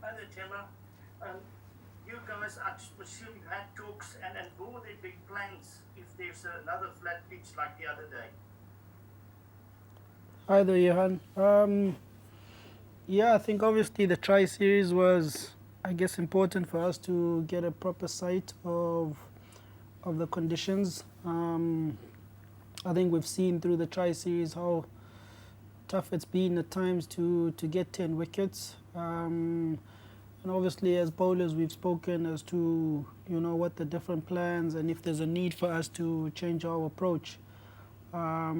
Hi there, Temba. Um, you guys, I assume you had talks, and will there be plans if there's another flat pitch like the other day? Hi there, Johan. Yeah, I think obviously the try series was, I guess, important for us to get a proper sight of the conditions. I think we've seen through the try series how tough it's been at times to get 10 wickets. And obviously, as bowlers, we've spoken as to what the different plans and if there's a need for us to change our approach. I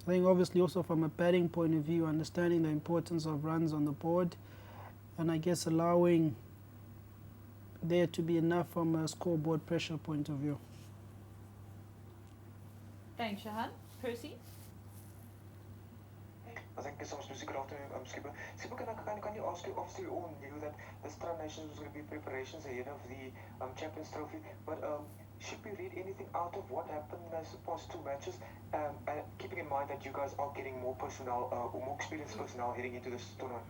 think obviously also from a batting point of view, understanding the importance of runs on the board, and I guess allowing there to be enough from a scoreboard pressure point of view. Thanks, Shahan. Percy? Thank you so much, Lucy. Good afternoon, Skipper. Skipper, can you ask you, obviously we all knew that the Tri Nations was going to be preparations ahead of the Champions Trophy, but should we read anything out of what happened in those past two matches, and keeping in mind that you guys are getting more personnel, or more experienced personnel heading into this tournament?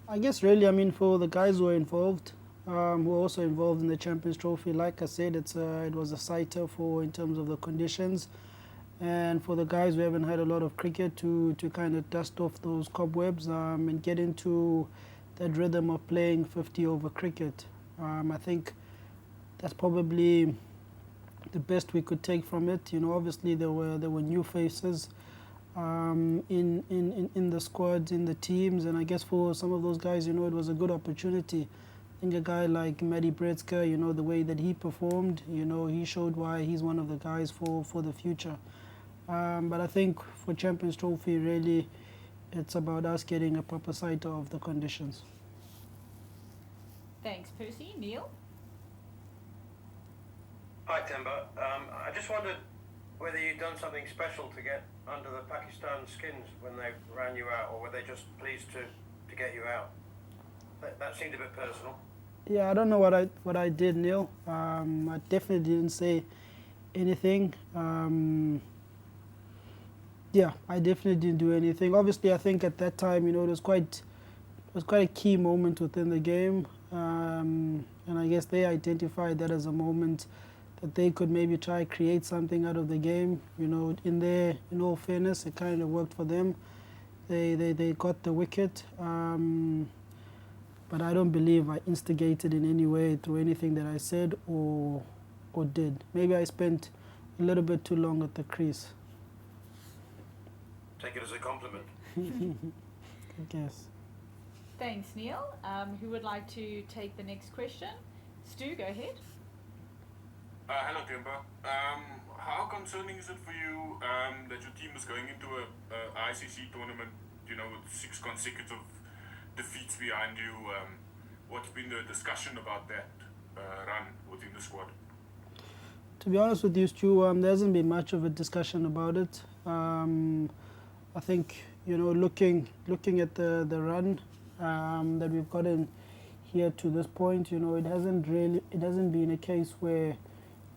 I guess really, I mean, for the guys who are involved, who are also involved in the Champions Trophy, like I said, it was a sighter for in terms of the conditions. And for the guys who haven't had a lot of cricket to kind of dust off those cobwebs and get into that rhythm of playing 50 over cricket. I think that's probably the best we could take from it. Obviously there were new faces in the squads, in the teams, and I guess for some of those guys, it was a good opportunity. I think a guy like Matty Bretzker, the way that he performed, he showed why he's one of the guys for the future. But I think for Champions Trophy, really, it's about us getting a proper sight of the conditions. Thanks, Percy. Neil? Hi, Temba. I just wondered whether you'd done something special to get under the Pakistan skins when they ran you out, or were they just pleased to get you out? That seemed a bit personal. Yeah, I don't know what I did, Neil. I definitely didn't say anything. Yeah, I definitely didn't do anything. Obviously, I think at that time, it was quite a key moment within the game, and I guess they identified that as a moment that they could maybe try create something out of the game. In all fairness, it kind of worked for them. They got the wicket, but I don't believe I instigated in any way through anything that I said or did. Maybe I spent a little bit too long at the crease. Take it as a compliment. I guess. Thanks, Neil. Who would like to take the next question? Stu, go ahead. Hello, Temba. How concerning is it for you that your team is going into a ICC tournament, with 6 consecutive defeats behind you? What's been the discussion about that run within the squad? To be honest with you, Stu, there hasn't been much of a discussion about it. I think looking at the run that we've gotten here to this point, it hasn't been a case where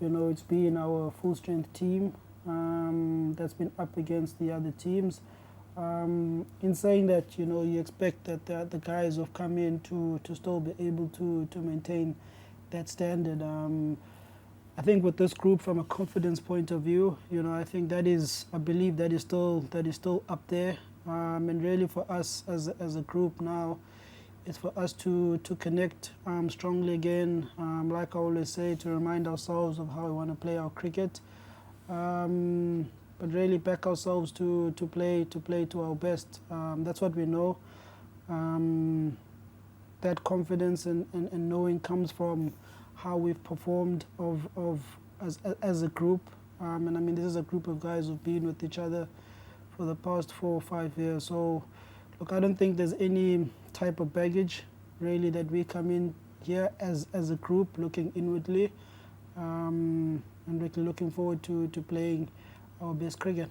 it's been our full strength team that's been up against the other teams. In saying that, you expect that the guys who've come in to still be able to maintain that standard. I think with this group, from a confidence point of view, I believe that is still up there. And really for us as a group now, it's for us to connect strongly again, like I always say, to remind ourselves of how we want to play our cricket, but really back ourselves to play to our best. That's what we know. That confidence and knowing comes from how we've performed as a group. And I mean, this is a group of guys who've been with each other for the past 4 or 5 years. So, look, I don't think there's any type of baggage really that we come in here as a group looking inwardly, and really looking forward to playing our best cricket.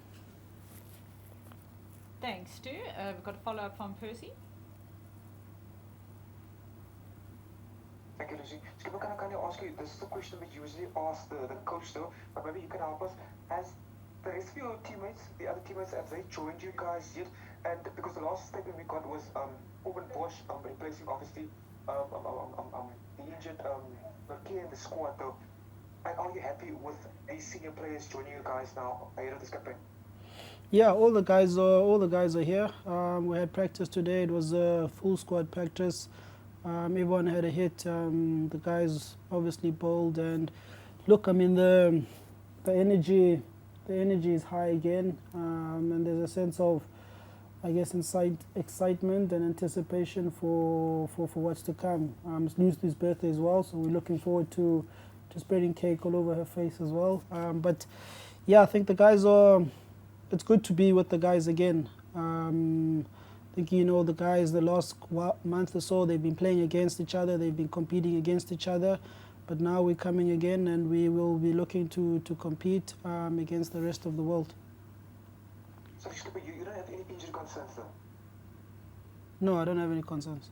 Thanks, Stu. We've got a follow-up from Percy. Thank you, Lucy. Skipper, can I ask you, this is a question we usually ask the coach though, but maybe you can help us. As the rest of your teammates, the other teammates, have they joined you guys yet? And because the last statement we got was Owen Bosch replacing obviously the injured Protea in the squad though. And are you happy with these senior players joining you guys now ahead of this campaign? Yeah, all the guys are here. We had practice today. It was a full squad practice. Everyone had a hit. The guys obviously bowled, and look, I mean the energy is high again, and there's a sense of, I guess, excitement and anticipation for what's to come. It's Lucy's birthday as well, so we're looking forward to spreading cake all over her face as well. But yeah, I think the guys are. It's good to be with the guys again. I think the guys the last month or so they've been playing against each other. They've been competing against each other. But now we're coming again, and we will be looking to compete against the rest of the world. So, Skipper, you don't have any injury concerns though? No, I don't have any concerns.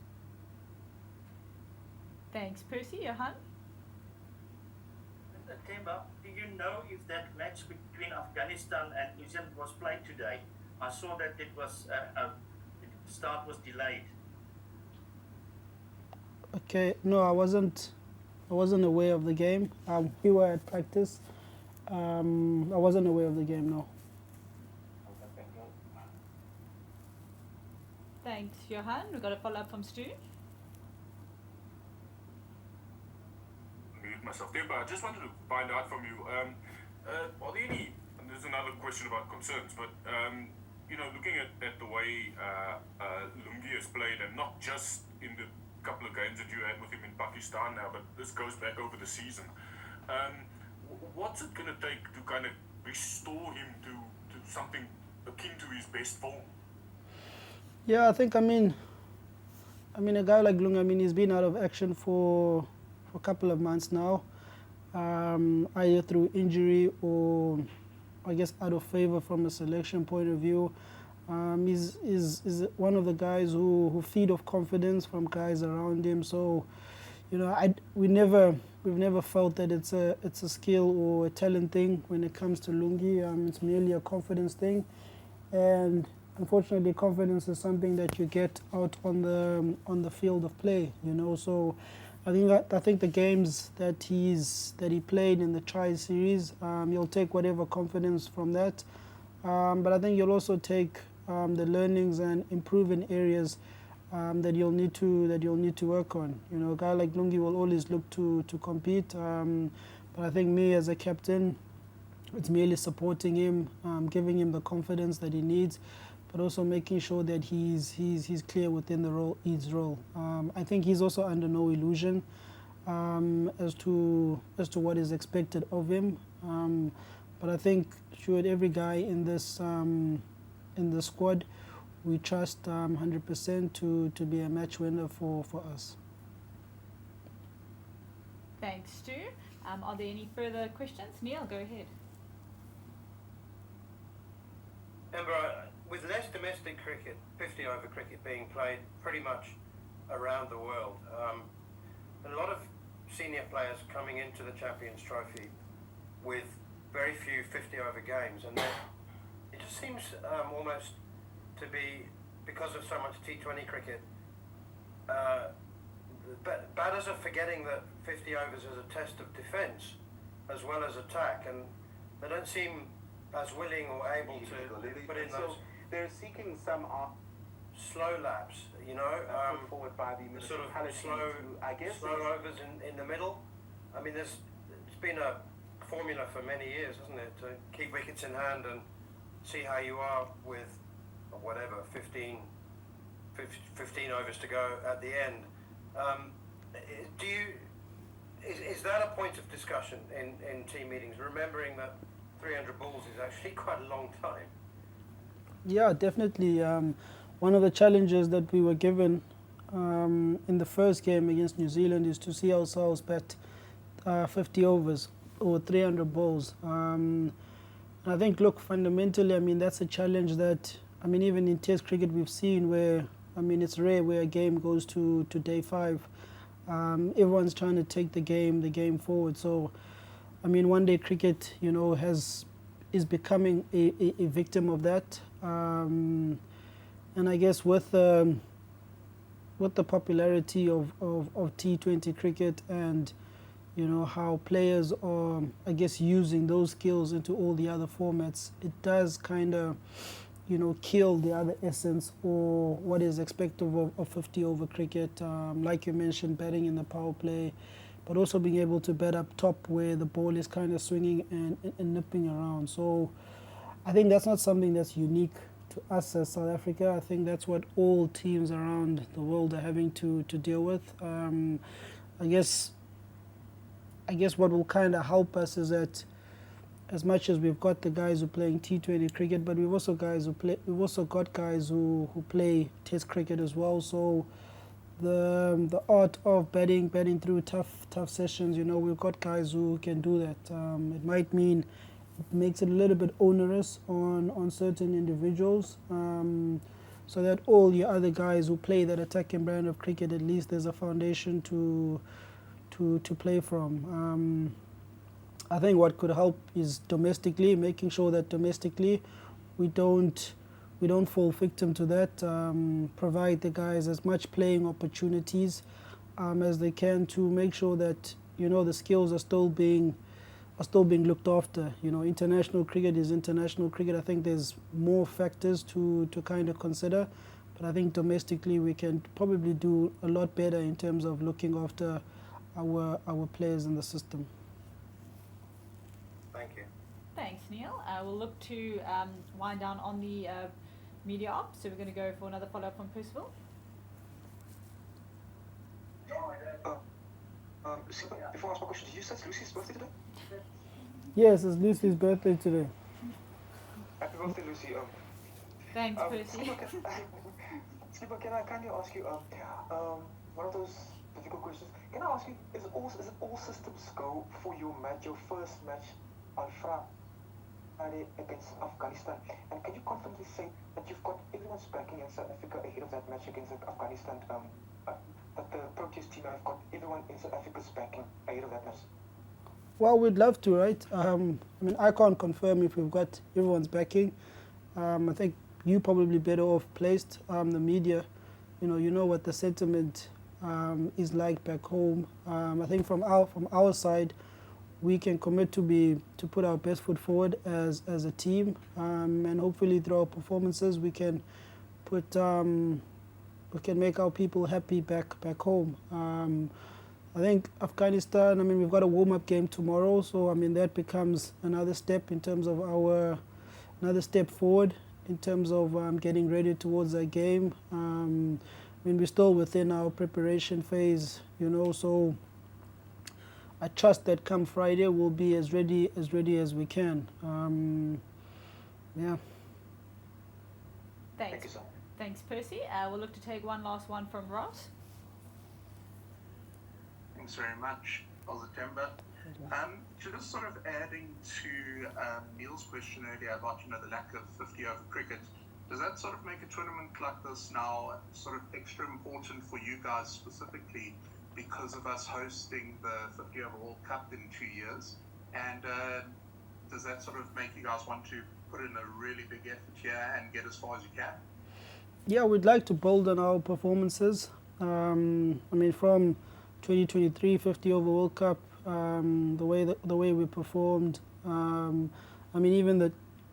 Thanks, Percy. Johan? Temba, do you know if that match between Afghanistan and New Zealand was played today? I saw that it was the start was delayed. Okay, no, I wasn't aware of the game. We were at practice. I wasn't aware of the game, no. Thanks, Johan. We've got a follow-up from Stu. Mute myself there, but I just wanted to find out from you, are there any, and there's another question about concerns, but looking at the way Lungi has played, and not just in the couple of games that you had with him in Pakistan now, but this goes back over the season, what's it going to take to kind of restore him to something akin to his best form? Yeah, I think, I mean a guy like Lungi, he's been out of action for a couple of months now, either through injury or, I guess, out of favor from a selection point of view. He's one of the guys who feed off confidence from guys around him. So, we've never felt that it's a skill or a talent thing when it comes to Lungi. It's merely a confidence thing, and unfortunately, confidence is something that you get out on the field of play. So I think the games that he played in the Tri Series, you'll take whatever confidence from that, but I think you'll also take the learnings and improve in areas that you'll need to work on. A guy like Lungi will always look to compete, but I think me as a captain, it's merely supporting him, giving him the confidence that he needs, but also making sure that he's clear within his role. I think he's also under no illusion as to what is expected of him. But I think should every guy in the squad, we trust 100% to be a match winner for us. Thanks, Stu. Are there any further questions? Neil, go ahead. Amber, with less domestic cricket, 50-over cricket being played pretty much around the world, a lot of senior players coming into the Champions Trophy with very few 50-over games, and it just seems almost to be, because of so much T20 cricket, batters are forgetting that 50 overs is a test of defence as well as attack, and they don't seem as willing or able to put in those. They're seeking some slow laps, put forward by the sort of municipality slow overs in the middle. I mean, it's been a formula for many years, hasn't it, to keep wickets in hand and see how you are with whatever 15 overs to go at the end. Is that a point of discussion in team meetings, remembering that 300 balls is actually quite a long time? Yeah, definitely. One of the challenges that we were given in the first game against New Zealand is to see ourselves bat 50 overs or 300 balls. And I think, look, fundamentally, that's a challenge that, even in Test cricket we've seen where, it's rare where a game goes to day 5. Everyone's trying to take the game forward. So, one day cricket, is becoming a victim of that. and I guess with the popularity of T20 cricket, and how players are, I guess, using those skills into all the other formats, it does kind of kill the other essence or what is expected of 50 over cricket. Like you mentioned, batting in the power play, but also being able to bat up top where the ball is kind of swinging and nipping around. So I think that's not something that's unique to us as South Africa. I think that's what all teams around the world are having to deal with. I guess what will kind of help us is that, as much as we've got the guys who are playing T20 cricket, but we've also got guys who play Test cricket as well. So the art of batting through tough sessions, we've got guys who can do that. It might mean it makes it a little bit onerous on certain individuals, so that all your other guys who play that attacking brand of cricket, at least there's a foundation to play from. I think what could help is domestically, making sure that domestically we don't fall victim to that. Provide the guys as much playing opportunities as they can, to make sure that the skills are still being looked after. International cricket is international cricket. I think there's more factors to kind of consider, but I think domestically we can probably do a lot better in terms of looking after our players in the system. Thank you. Thanks, Neil. We'll look to wind down on the media op, so we're going to go for another follow-up from Percival. Before I ask my question, did you say it's Lucy's birthday today? Yes, it's Lucy's birthday today. Happy birthday, Lucy. Thanks, Percy. Skipper, can I kindly ask you one of those difficult questions? Can I ask you, is it all systems go for your first match on Friday against Afghanistan? And can you confidently say that you've got everyone's backing in South Africa ahead of that match against Afghanistan? That the Proteas team have got everyone in South Africa's backing ahead of that match? Well, we'd love to, right? I can't confirm if we've got everyone's backing. I think you probably better off placed. The media, you know what the sentiment is like back home. I think from our side, we can commit to put our best foot forward as a team, and hopefully through our performances we can make our people happy back home. I think Afghanistan, we've got a warm-up game tomorrow, so that becomes another step in terms of another step forward in terms of getting ready towards that game. We're still within our preparation phase, so I trust that come Friday we'll be as ready as we can. Yeah. Thanks. Thanks, Percy. We'll look to take one last one from Ross. Thanks very much, Temba. Just sort of adding to Neil's question earlier about the lack of 50 over cricket, does that sort of make a tournament like this now sort of extra important for you guys specifically because of us hosting the 50 over World Cup in 2 years? And does that sort of make you guys want to put in a really big effort here and get as far as you can? Yeah, we'd like to build on our performances. From 2023 50 over World Cup, the way we performed. Even the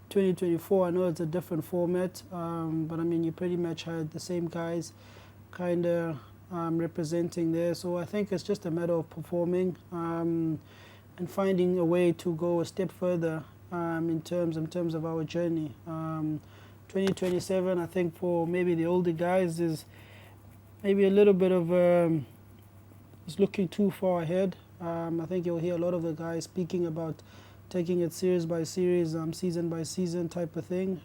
2024, I know it's a different format, but you pretty much had the same guys kind of representing there. So I think it's just a matter of performing and finding a way to go a step further in terms of our journey. 2027, I think for maybe the older guys is maybe a little bit of it's looking too far ahead. I think you'll hear a lot of the guys speaking about taking it series by series, season by season type of thing.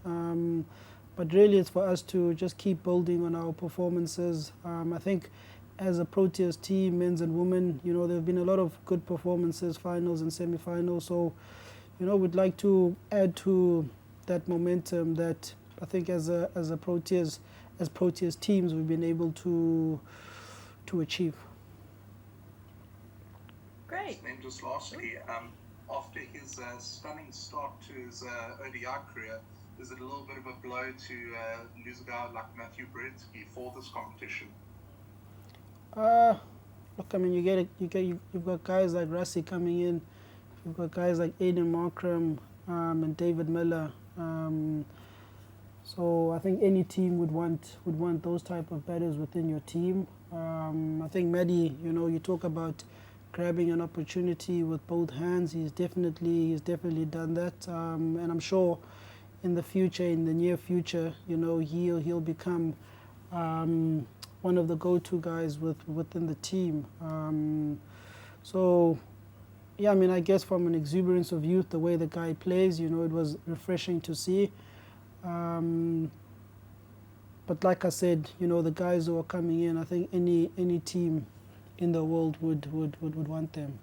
But really it's for us to just keep building on our performances. I think as a Proteas team, men's and women, there have been a lot of good performances, finals and semi-finals. So, we'd like to add to that momentum that I think as Proteas teams we've been able to achieve. Great. And then just lastly, after his stunning start to his ODI career, is it a little bit of a blow to lose a guy like Matthew Britsky for this competition? Look, I mean, you've got guys like Rassie coming in, you've got guys like Aiden Markram and David Miller. So I think any team would want those type of batters within your team. I think Maddie, you talk about grabbing an opportunity with both hands. He's definitely done that, and I'm sure in the near future, he'll become one of the go-to guys within the team. So, yeah, I mean, I guess from an exuberance of youth, the way the guy plays, it was refreshing to see. But like I said, the guys who are coming in, I think any team in the world would want them.